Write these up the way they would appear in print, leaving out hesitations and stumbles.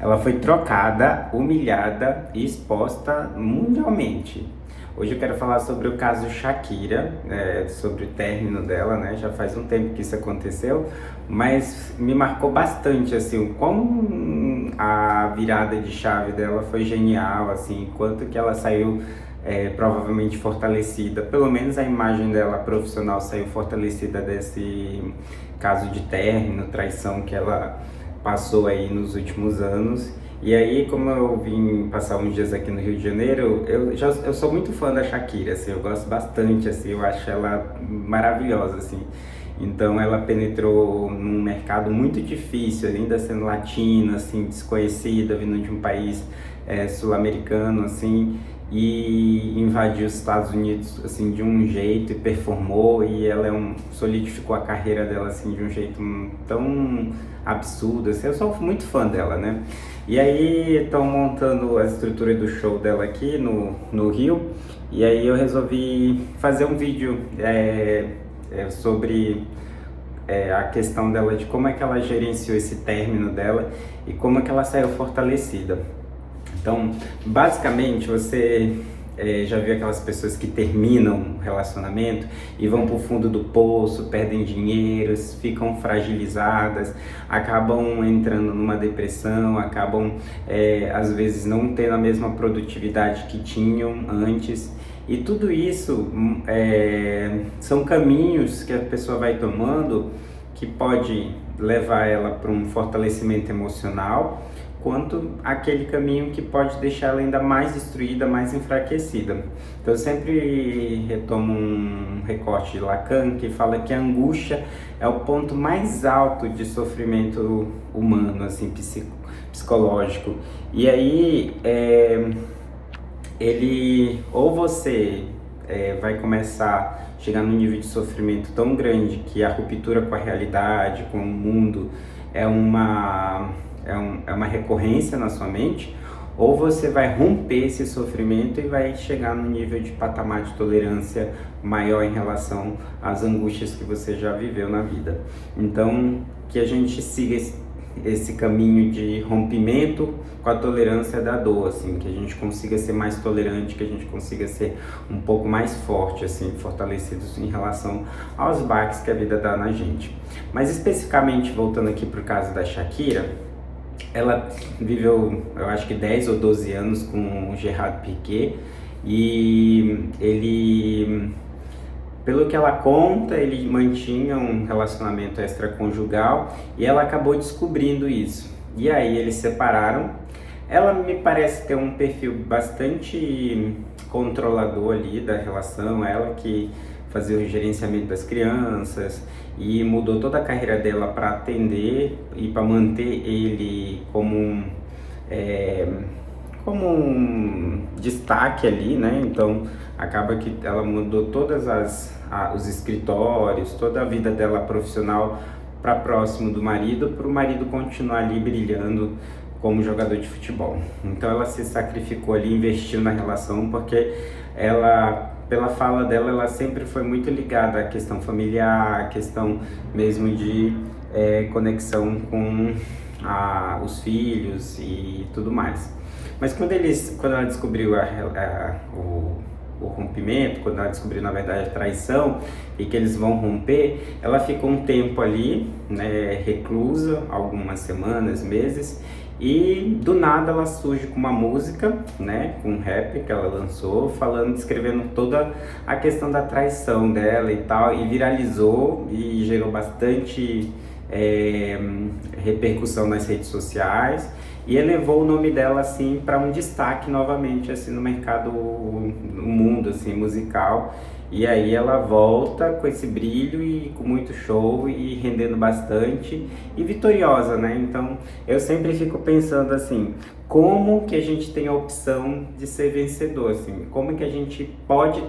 ela foi trocada, humilhada e exposta mundialmente. Hoje eu quero falar sobre o caso Shakira, sobre o término dela, né? Já faz um tempo que isso aconteceu, mas me marcou bastante, assim, o quão a virada de chave dela foi genial, assim, quanto que ela saiu provavelmente fortalecida, pelo menos a imagem dela profissional saiu fortalecida desse caso de término, traição que ela passou aí nos últimos anos. E aí, como eu vim passar uns dias aqui no Rio de Janeiro, eu sou muito fã da Shakira, assim, eu gosto bastante, assim, eu acho ela maravilhosa, assim. Então ela penetrou num mercado muito difícil, ainda sendo latina, assim, desconhecida, vindo de um país sul-americano, assim, e invadiu os Estados Unidos, assim, de um jeito e performou, e ela solidificou a carreira dela, assim, de um jeito tão absurdo, assim. Eu sou muito fã dela, né? E aí estão montando a estrutura do show dela aqui no Rio, e aí eu resolvi fazer um vídeo sobre a questão dela, de como é que ela gerenciou esse término dela e como é que ela saiu fortalecida. Então, basicamente, você já viu aquelas pessoas que terminam um relacionamento e vão para o fundo do poço, perdem dinheiro, ficam fragilizadas, acabam entrando numa depressão, acabam às vezes não tendo a mesma produtividade que tinham antes. E tudo isso são caminhos que a pessoa vai tomando que pode levar ela para um fortalecimento emocional, quanto aquele caminho que pode deixar ela ainda mais destruída, mais enfraquecida. Então eu sempre retomo um recorte de Lacan que fala que a angústia é o ponto mais alto de sofrimento humano, assim, psicológico. E aí ou você vai começar a chegar num nível de sofrimento tão grande que a ruptura com a realidade, com o mundo, é uma recorrência na sua mente, ou você vai romper esse sofrimento e vai chegar num nível de patamar de tolerância maior em relação às angústias que você já viveu na vida. Então, que a gente siga esse caminho de rompimento com a tolerância da dor, assim, que a gente consiga ser mais tolerante, que a gente consiga ser um pouco mais forte, assim, fortalecidos em relação aos baques que a vida dá na gente. Mas especificamente, voltando aqui para o caso da Shakira, ela viveu, eu acho que 10 ou 12 anos com o Gerard Piqué, e ele, pelo que ela conta, ele mantinha um relacionamento extraconjugal e ela acabou descobrindo isso. E aí eles se separaram. Ela me parece ter um perfil bastante controlador ali da relação, ela que fazia o gerenciamento das crianças e mudou toda a carreira dela para atender e para manter ele como um destaque ali, né? Então acaba que ela mudou todas os escritórios, toda a vida dela profissional para próximo do marido, para o marido continuar ali brilhando como jogador de futebol. Então ela se sacrificou ali, investiu na relação, porque ela, pela fala dela, ela sempre foi muito ligada à questão familiar, à questão mesmo de conexão com os filhos e tudo mais. Mas quando ela descobriu o rompimento, quando ela descobriu na verdade a traição e que eles vão romper, ela ficou um tempo ali, né, reclusa, algumas semanas, meses, e do nada ela surge com uma música, né, com um rap que ela lançou, descrevendo toda a questão da traição dela e tal, e viralizou e gerou bastante repercussão nas redes sociais e elevou o nome dela assim para um destaque novamente assim no mercado, no mundo assim musical. E aí ela volta com esse brilho e com muito show e rendendo bastante e vitoriosa, né? Então eu sempre fico pensando assim, como que a gente tem a opção de ser vencedor, assim, como que a gente pode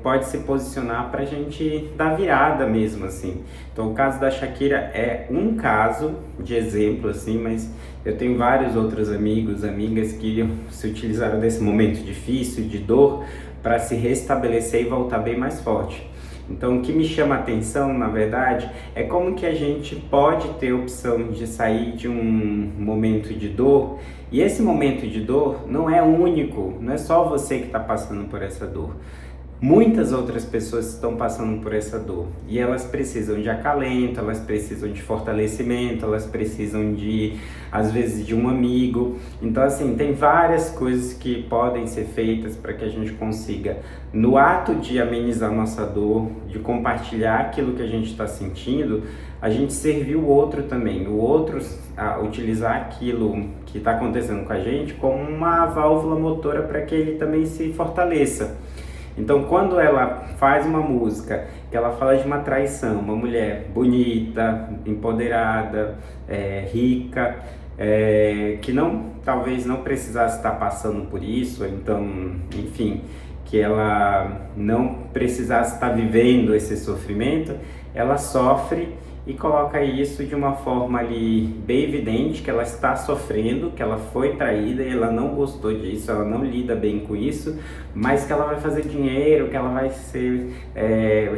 pode se posicionar para a gente dar virada mesmo, assim. Então o caso da Shakira é um caso de exemplo, assim, mas eu tenho vários outros amigos, amigas que se utilizaram desse momento difícil, de dor, para se restabelecer e voltar bem mais forte. Então, o que me chama a atenção, na verdade, é como que a gente pode ter opção de sair de um momento de dor, e esse momento de dor não é único, não é só você que está passando por essa dor. Muitas outras pessoas estão passando por essa dor e elas precisam de acalento, elas precisam de fortalecimento, elas precisam de, às vezes, de um amigo. Então, assim, tem várias coisas que podem ser feitas para que a gente consiga, no ato de amenizar nossa dor, de compartilhar aquilo que a gente está sentindo, a gente servir o outro também, o outro a utilizar aquilo que está acontecendo com a gente como uma válvula motora para que ele também se fortaleça. Então, quando ela faz uma música que ela fala de uma traição, uma mulher bonita, empoderada, rica, que talvez não precisasse estar passando por isso, então, enfim, que ela não precisasse estar vivendo esse sofrimento, ela sofre e coloca isso de uma forma ali bem evidente, que ela está sofrendo, que ela foi traída e ela não gostou disso, ela não lida bem com isso, mas que ela vai fazer dinheiro, que ela vai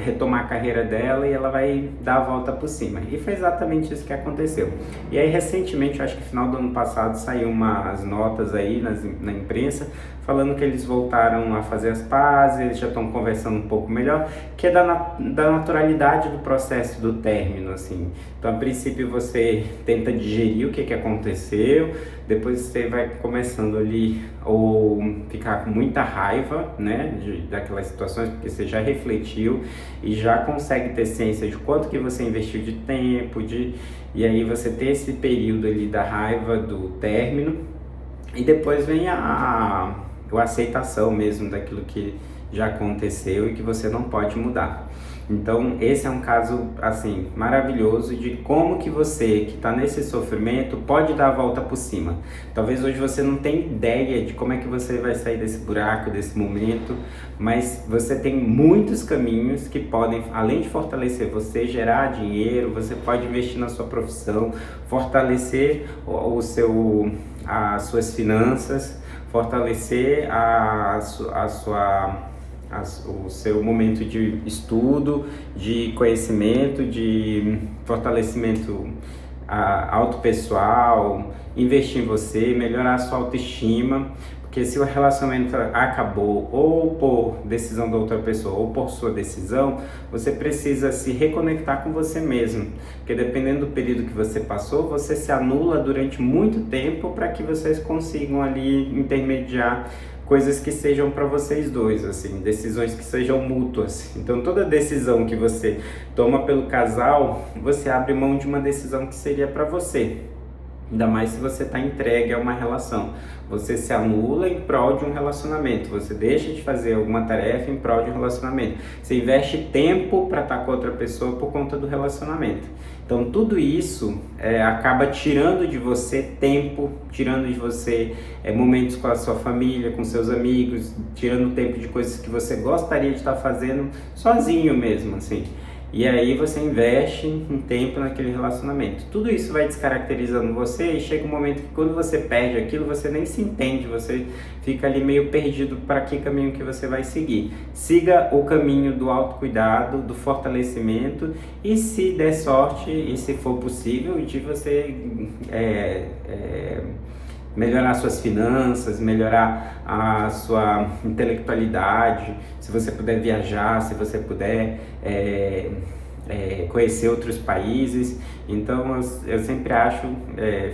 retomar a carreira dela e ela vai dar a volta por cima. E foi exatamente isso que aconteceu. E aí, recentemente, acho que no final do ano passado, saiu umas notas aí na imprensa, falando que eles voltaram a fazer as pazes, eles já estão conversando um pouco melhor, que é da naturalidade do processo do término, assim. Então, a princípio, você tenta digerir o que aconteceu, depois você vai começando ali ou ficar com muita raiva, né, daquelas situações, porque você já refletiu e já consegue ter ciência de quanto que você investiu de tempo, e aí você ter esse período ali da raiva do término, e depois vem a aceitação mesmo daquilo que já aconteceu e que você não pode mudar. Então, esse é um caso, assim, maravilhoso de como que você, que está nesse sofrimento, pode dar a volta por cima. Talvez hoje você não tenha ideia de como é que você vai sair desse buraco, desse momento, mas você tem muitos caminhos que podem, além de fortalecer você, gerar dinheiro, você pode investir na sua profissão, fortalecer as suas finanças, fortalecer o seu momento de estudo, de conhecimento, de fortalecimento autopessoal, investir em você, melhorar a sua autoestima, porque se o relacionamento acabou ou por decisão da outra pessoa ou por sua decisão, você precisa se reconectar com você mesmo, porque dependendo do período que você passou, você se anula durante muito tempo para que vocês consigam ali intermediar coisas que sejam para vocês dois, assim, decisões que sejam mútuas. Então, toda decisão que você toma pelo casal, você abre mão de uma decisão que seria para você. Ainda mais se você está entregue a uma relação. Você se anula em prol de um relacionamento. Você deixa de fazer alguma tarefa em prol de um relacionamento. Você investe tempo para estar com outra pessoa por conta do relacionamento. Então, tudo isso acaba tirando de você tempo, tirando de você momentos com a sua família, com seus amigos, tirando tempo de coisas que você gostaria de estar fazendo sozinho mesmo, assim. E aí você investe um tempo naquele relacionamento. Tudo isso vai descaracterizando você e chega um momento que quando você perde aquilo, você nem se entende, você fica ali meio perdido para que caminho que você vai seguir. Siga o caminho do autocuidado, do fortalecimento e se der sorte e se for possível, de você melhorar suas finanças, melhorar a sua intelectualidade, se você puder viajar, se você puder conhecer outros países. Então eu sempre acho,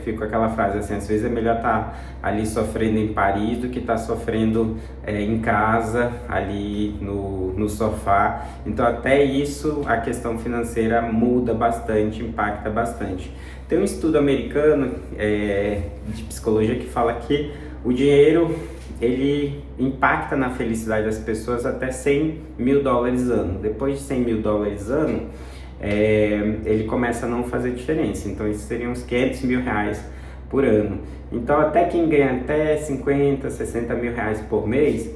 fico com aquela frase assim, às vezes é melhor estar ali sofrendo em Paris do que estar sofrendo em casa, ali no sofá. Então até isso, a questão financeira muda bastante, impacta bastante. Tem um estudo americano de psicologia que fala que o dinheiro, ele impacta na felicidade das pessoas até $100 mil ano. Depois de $100 mil ano, ele começa a não fazer diferença. Então isso seriam uns R$500 mil por ano. Então até quem ganha até 50, 60 mil reais por mês,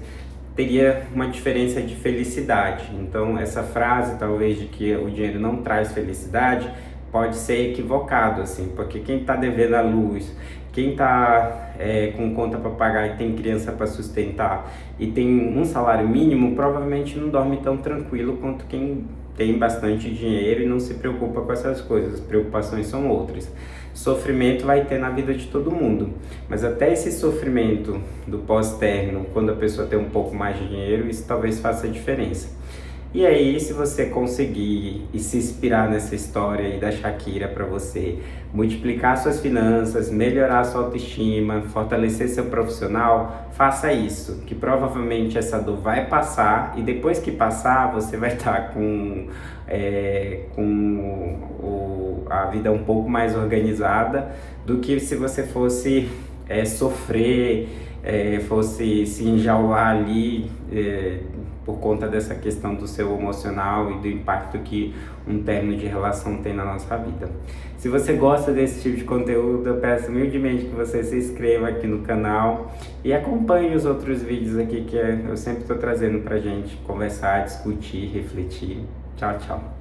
teria uma diferença de felicidade. Então essa frase talvez de que o dinheiro não traz felicidade pode ser equivocado, assim, porque quem está devendo a luz, quem está com conta para pagar e tem criança para sustentar e tem um salário mínimo, provavelmente não dorme tão tranquilo quanto quem tem bastante dinheiro e não se preocupa com essas coisas. As preocupações são outras. Sofrimento vai ter na vida de todo mundo, mas até esse sofrimento do pós-término, quando a pessoa tem um pouco mais de dinheiro, isso talvez faça diferença. E aí, se você conseguir e se inspirar nessa história aí da Shakira para você multiplicar suas finanças, melhorar sua autoestima, fortalecer seu profissional, faça isso, que provavelmente essa dor vai passar e depois que passar, você vai estar a vida um pouco mais organizada do que se você fosse sofrer, fosse se enjaular ali por conta dessa questão do seu emocional e do impacto que um término de relação tem na nossa vida. Se você gosta desse tipo de conteúdo, eu peço humildemente que você se inscreva aqui no canal e acompanhe os outros vídeos aqui que eu sempre estou trazendo pra gente conversar, discutir, refletir. Tchau, tchau.